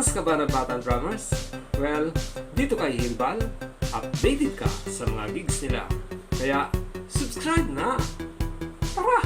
Fans ka ba ng Batang Drummers? Well, dito kay Himbal, updated ka sa mga gigs nila. Kaya, subscribe na! Tara!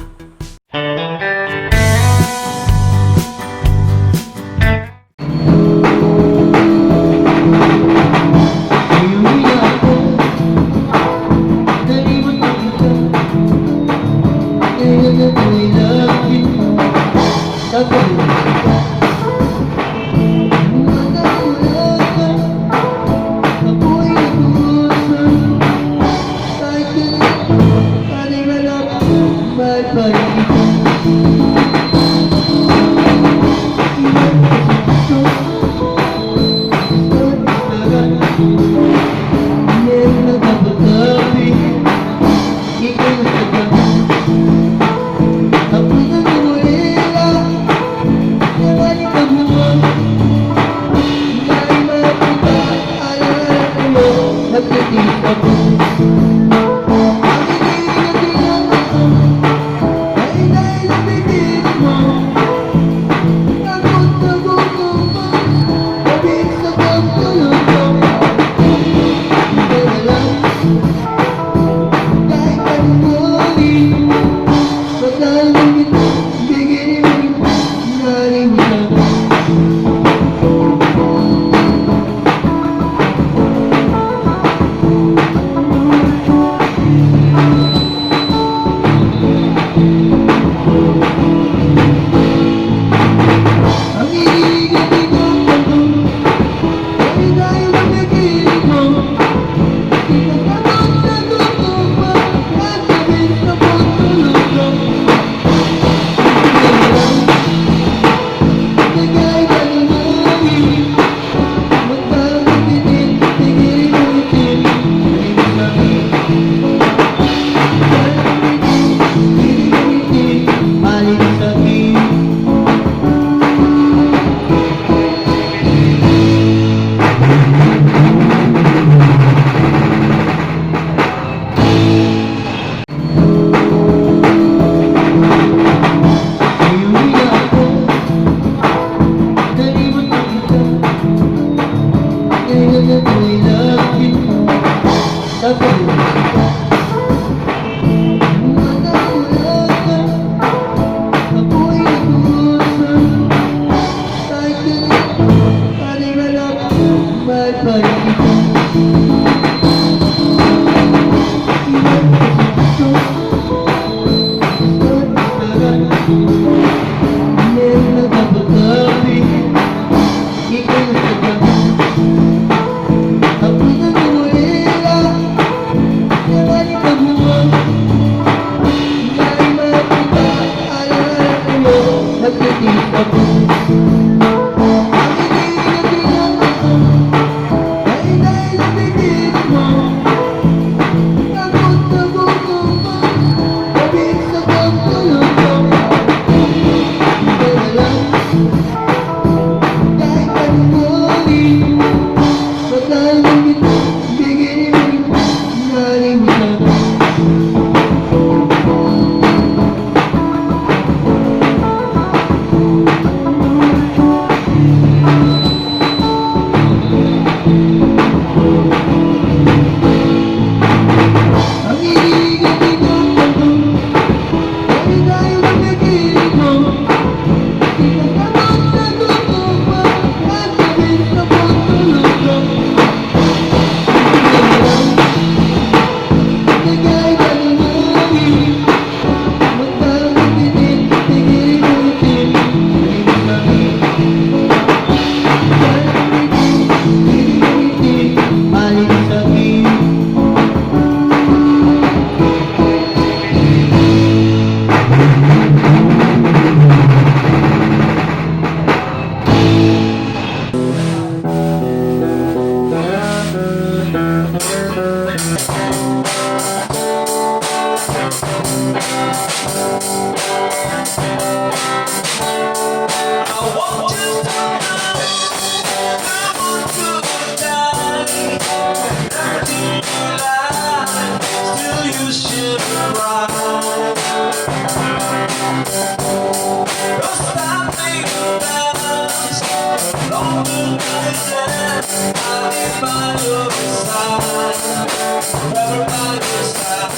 by your side, forever by your side,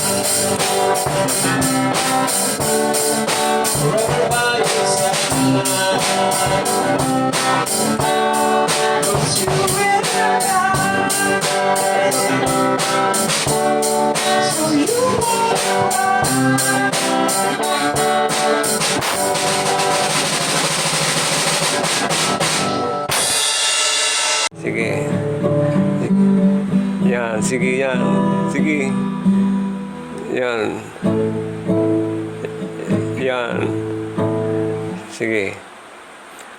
forever by your side. 'Cause you will die, so you Sige. Yan, sige yan. Sige. Yan. Yan. Sige.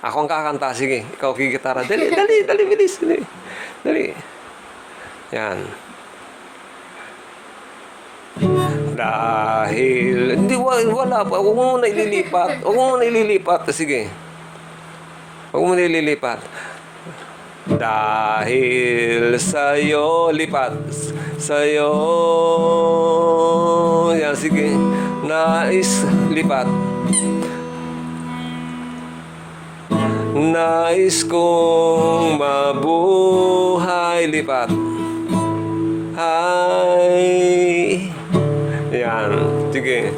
Ako ang kakanta, sige. Ikaw kikitara. Dali, dali, dali, bilis. Dali. Dali. Yan. Dahil, hindi, wala pa. Huwag mo muna ililipat. Huwag mo muna ililipat. Sige. Huwag mo muna ililipat. Dahil sa'yo, lipat. Sa'yo. Yan, sige. Nais, lipat. Nais kong mabuhay, lipat. Ay. Yan, sige.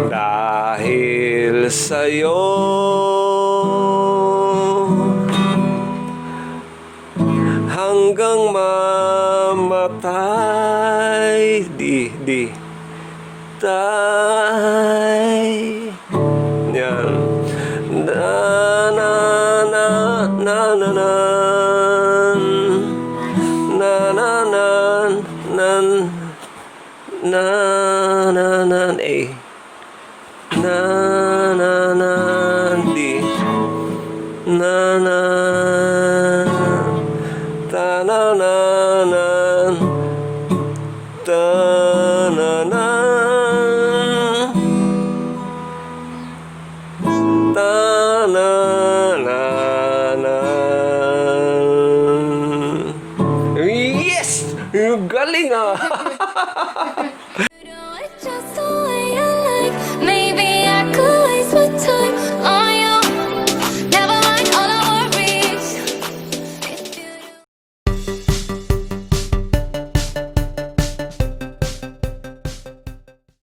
Dahil sa'yo, hanggang mamatay, di, tay. Yan. Na, na, na, na, na, na, na, na, na, nan, na, na, na, eh. Na, na, na, di. Na, na, ta na na na ta na na ta na na na. Yes! Galing ah!